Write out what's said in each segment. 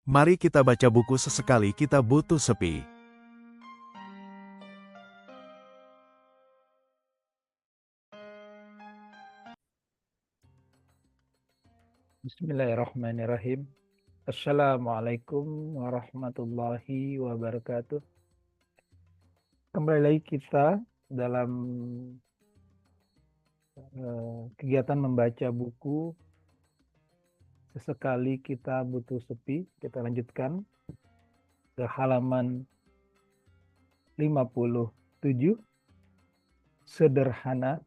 Mari kita baca buku sesekali kita butuh sepi. Bismillahirrahmanirrahim. Assalamualaikum warahmatullahi wabarakatuh. Kembali lagi kita dalam kegiatan membaca buku. Sesekali kita butuh sepi. Kita lanjutkan ke halaman 57. Sederhana.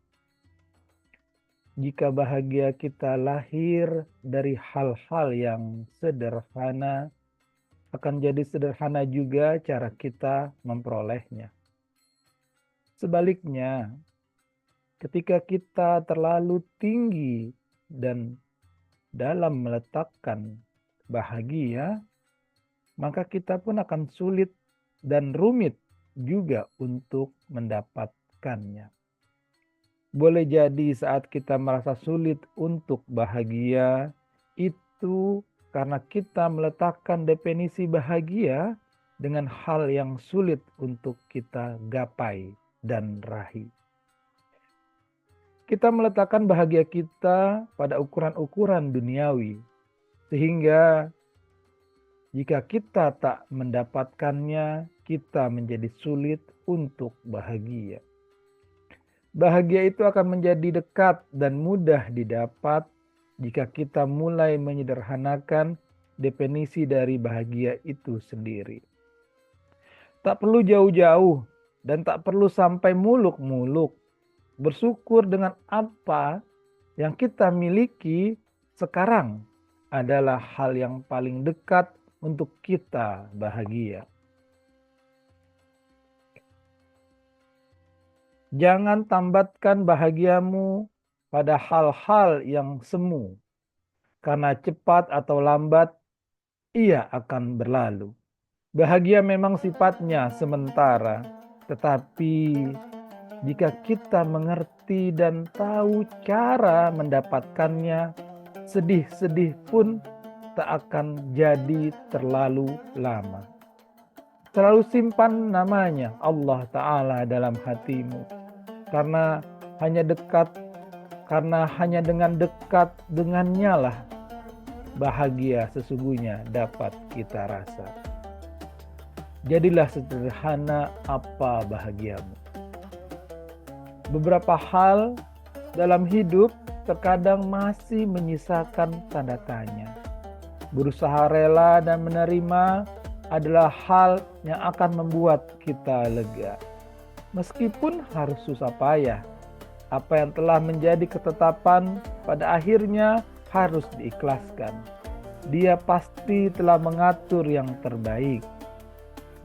Jika bahagia kita lahir dari hal-hal yang sederhana, akan jadi sederhana juga cara kita memperolehnya. Sebaliknya, ketika kita terlalu tinggi dan dalam meletakkan bahagia, maka kita pun akan sulit dan rumit juga untuk mendapatkannya. Boleh jadi saat kita merasa sulit untuk bahagia, itu karena kita meletakkan definisi bahagia dengan hal yang sulit untuk kita gapai dan raih. Kita meletakkan bahagia kita pada ukuran-ukuran duniawi, sehingga jika kita tak mendapatkannya, kita menjadi sulit untuk bahagia. Bahagia itu akan menjadi dekat dan mudah didapat jika kita mulai menyederhanakan definisi dari bahagia itu sendiri. Tak perlu jauh-jauh dan tak perlu sampai muluk-muluk. Bersyukur dengan apa yang kita miliki sekarang adalah hal yang paling dekat untuk kita bahagia. Jangan tambatkan bahagiamu pada hal-hal yang semu, karena cepat atau lambat ia akan berlalu. Bahagia memang sifatnya sementara, tetapi jika kita mengerti dan tahu cara mendapatkannya, sedih-sedih pun tak akan jadi terlalu lama. Selalu simpan namanya Allah Ta'ala dalam hatimu, karena hanya dengan dekat dengannya lah bahagia sesungguhnya dapat kita rasa. Jadilah sederhana apa bahagiamu. Beberapa hal dalam hidup terkadang masih menyisakan tanda tanya. Berusaha rela dan menerima adalah hal yang akan membuat kita lega. Meskipun harus susah payah, apa yang telah menjadi ketetapan pada akhirnya harus diikhlaskan. Dia pasti telah mengatur yang terbaik.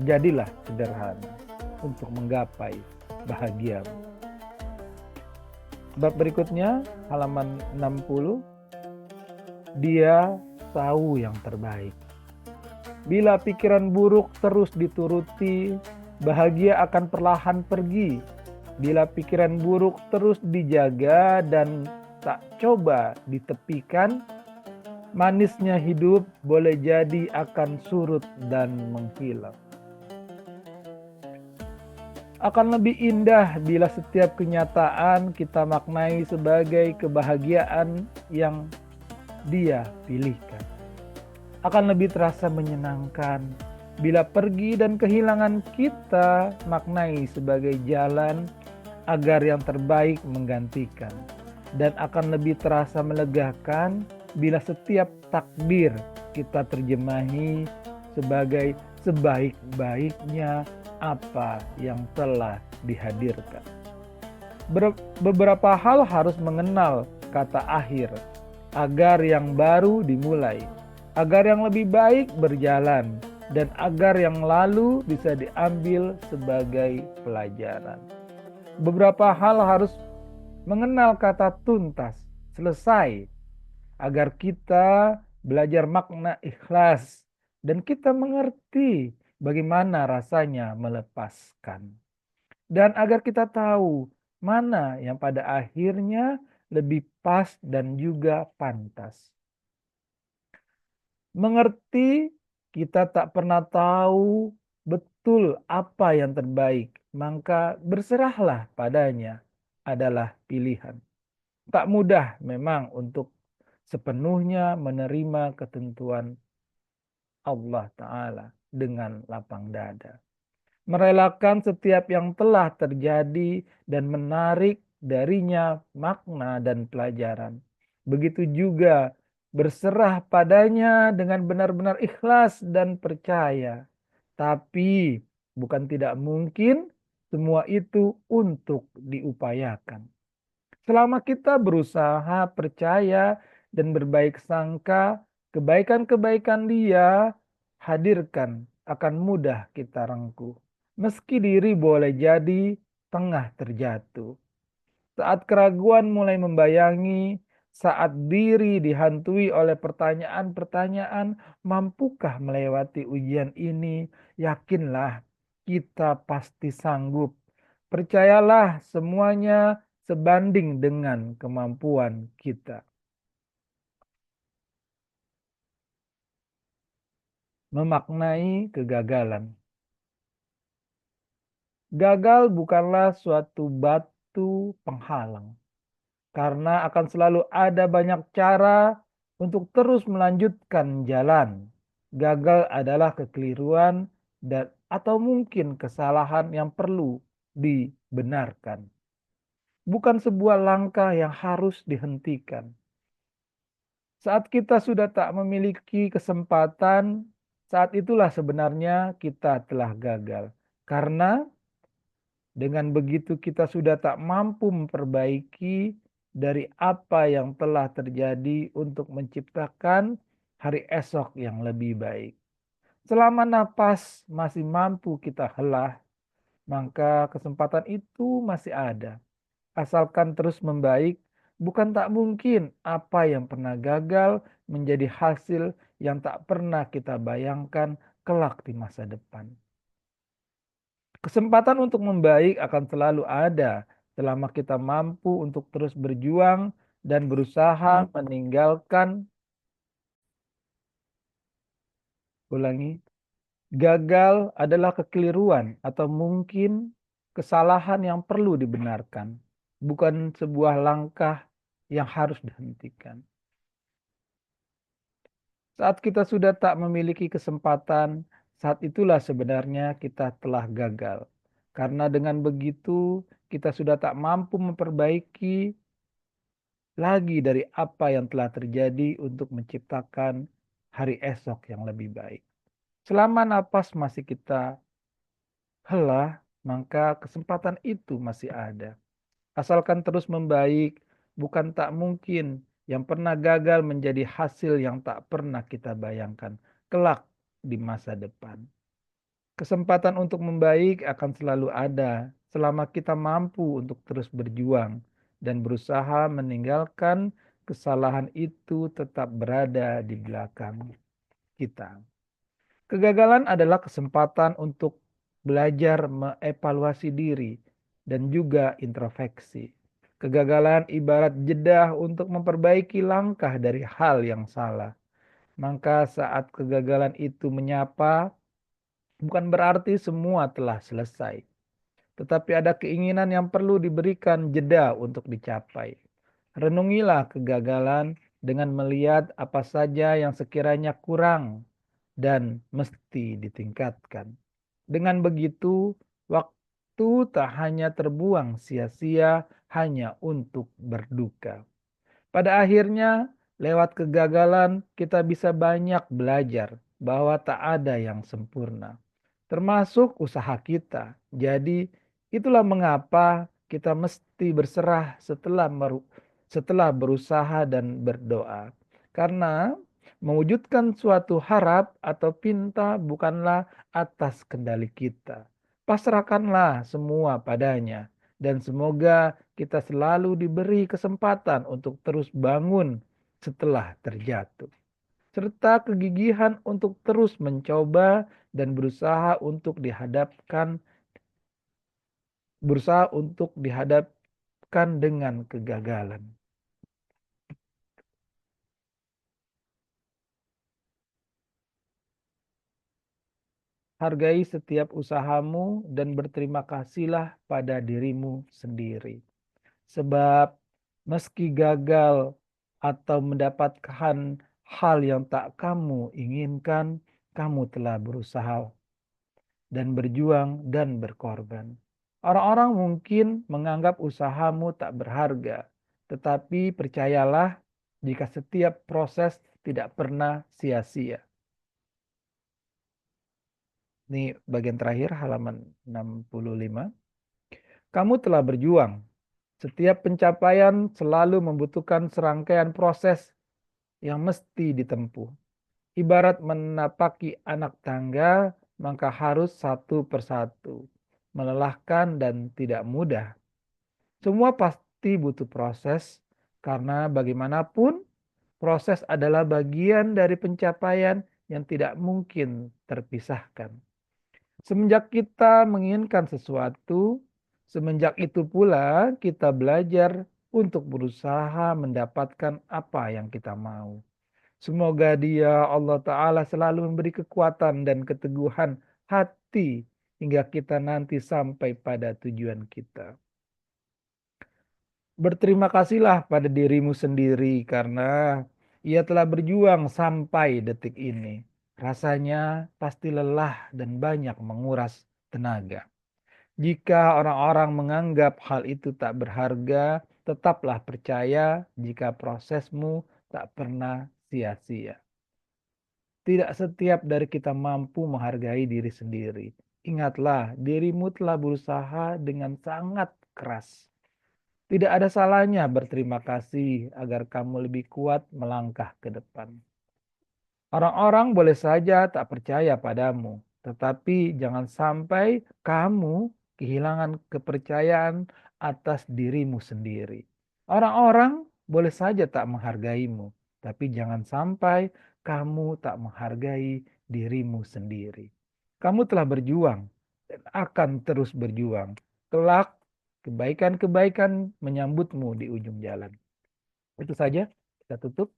Jadilah sederhana untuk menggapai bahagiamu. Bab berikutnya, halaman 60. Dia tahu yang terbaik. Bila pikiran buruk terus dituruti, bahagia akan perlahan pergi. Bila pikiran buruk terus dijaga dan tak coba ditepikan, manisnya hidup boleh jadi akan surut dan menghilang. Akan lebih indah bila setiap kenyataan kita maknai sebagai kebahagiaan yang Dia pilihkan. Akan lebih terasa menyenangkan bila pergi dan kehilangan kita maknai sebagai jalan agar yang terbaik menggantikan. Dan akan lebih terasa melegakan bila setiap takdir kita terjemahi sebagai sebaik-baiknya apa yang telah dihadirkan. Beberapa hal harus mengenal kata akhir agar yang baru dimulai, agar yang lebih baik berjalan, dan agar yang lalu bisa diambil sebagai pelajaran. Beberapa hal harus mengenal kata tuntas, selesai, agar kita belajar makna ikhlas dan kita mengerti bagaimana rasanya melepaskan. Dan agar kita tahu mana yang pada akhirnya lebih pas dan juga pantas. Mengerti Kita tak pernah tahu betul apa yang terbaik, maka berserahlah padanya adalah pilihan. Tak mudah memang untuk sepenuhnya menerima ketentuan Allah Ta'ala dengan lapang dada. Merelakan setiap yang telah terjadi dan menarik darinya makna dan pelajaran. Begitu juga berserah padanya dengan benar-benar ikhlas dan percaya. Tapi bukan tidak mungkin semua itu untuk diupayakan. Selama kita berusaha percaya dan berbaik sangka, kebaikan-kebaikan Dia hadirkan akan mudah kita rangkuh. Meski diri boleh jadi tengah terjatuh. Saat keraguan mulai membayangi, saat diri dihantui oleh pertanyaan-pertanyaan, mampukah melewati ujian ini? Yakinlah, kita pasti sanggup. Percayalah, semuanya sebanding dengan kemampuan kita. Memaknai kegagalan. Gagal bukanlah suatu batu penghalang, karena akan selalu ada banyak cara untuk terus melanjutkan jalan. Gagal adalah kekeliruan dan atau mungkin kesalahan yang perlu dibenarkan. Bukan sebuah langkah yang harus dihentikan. Saat kita sudah tak memiliki kesempatan, saat itulah sebenarnya kita telah gagal. Karena dengan begitu kita sudah tak mampu memperbaiki dari apa yang telah terjadi untuk menciptakan hari esok yang lebih baik. Selama napas masih mampu kita helah, maka kesempatan itu masih ada. Asalkan terus membaik, bukan tak mungkin apa yang pernah gagal menjadi hasil yang tak pernah kita bayangkan kelak di masa depan. Kesempatan untuk membaik akan selalu ada selama kita mampu untuk terus berjuang dan berusaha meninggalkan, ulangi, gagal adalah kekeliruan atau mungkin kesalahan yang perlu dibenarkan, bukan sebuah langkah yang harus dihentikan. Saat kita sudah tak memiliki kesempatan, saat itulah sebenarnya kita telah gagal. Karena dengan begitu, kita sudah tak mampu memperbaiki lagi dari apa yang telah terjadi untuk menciptakan hari esok yang lebih baik. Selama napas masih kita hela, maka kesempatan itu masih ada. Asalkan terus membaik, bukan tak mungkin yang pernah gagal menjadi hasil yang tak pernah kita bayangkan kelak di masa depan. Kesempatan untuk membaik akan selalu ada selama kita mampu untuk terus berjuang dan berusaha meninggalkan kesalahan itu tetap berada di belakang kita. Kegagalan adalah kesempatan untuk belajar mengevaluasi diri dan juga introspeksi. Kegagalan ibarat jeda untuk memperbaiki langkah dari hal yang salah. Maka saat kegagalan itu menyapa, bukan berarti semua telah selesai. Tetapi ada keinginan yang perlu diberikan jeda untuk dicapai. Renungilah kegagalan dengan melihat apa saja yang sekiranya kurang dan mesti ditingkatkan. Dengan begitu, waktu tak hanya terbuang sia-sia hanya untuk berduka. Pada akhirnya, lewat kegagalan kita bisa banyak belajar bahwa tak ada yang sempurna, termasuk usaha kita. Jadi, itulah mengapa kita mesti berserah setelah berusaha dan berdoa. Karena mewujudkan suatu harap atau pinta bukanlah atas kendali kita. Pasrahkanlah semua padanya. Dan semoga kita selalu diberi kesempatan untuk terus bangun setelah terjatuh. Serta kegigihan untuk terus mencoba dan berusaha untuk dihadapkan dengan kegagalan. Hargai setiap usahamu dan berterima kasihlah pada dirimu sendiri. Sebab meski gagal atau mendapatkan hal yang tak kamu inginkan, kamu telah berusaha dan berjuang dan berkorban. Orang-orang mungkin menganggap usahamu tak berharga, tetapi percayalah jika setiap proses tidak pernah sia-sia. Ini bagian terakhir halaman 65. Kamu telah berjuang. Setiap pencapaian selalu membutuhkan serangkaian proses yang mesti ditempuh. Ibarat menapaki anak tangga, maka harus satu persatu. Melelahkan dan tidak mudah. Semua pasti butuh proses, karena bagaimanapun proses adalah bagian dari pencapaian yang tidak mungkin terpisahkan. Semenjak kita menginginkan sesuatu, semenjak itu pula kita belajar untuk berusaha mendapatkan apa yang kita mau. Semoga Dia Allah Ta'ala selalu memberi kekuatan dan keteguhan hati hingga kita nanti sampai pada tujuan kita. Berterima kasihlah pada dirimu sendiri karena ia telah berjuang sampai detik ini. Rasanya pasti lelah dan banyak menguras tenaga. Jika orang-orang menganggap hal itu tak berharga, tetaplah percaya jika prosesmu tak pernah sia-sia. Tidak setiap dari kita mampu menghargai diri sendiri. Ingatlah, dirimu telah berusaha dengan sangat keras. Tidak ada salahnya berterima kasih agar kamu lebih kuat melangkah ke depan. Orang-orang boleh saja tak percaya padamu, tetapi jangan sampai kamu kehilangan kepercayaan atas dirimu sendiri. Orang-orang boleh saja tak menghargaimu, tapi jangan sampai kamu tak menghargai dirimu sendiri. Kamu telah berjuang dan akan terus berjuang. Kelak kebaikan-kebaikan menyambutmu di ujung jalan. Itu saja, kita tutup.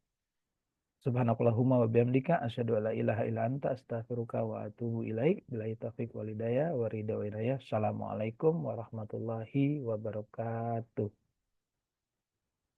Subhanakallahumma wa bihamdika asyhadu alla ilaha illa anta astaghfiruka wa atubu ilaik. Billahi taufiq wal hidayah wa ridha wa inayah. Assalamualaikum warahmatullahi wabarakatuh.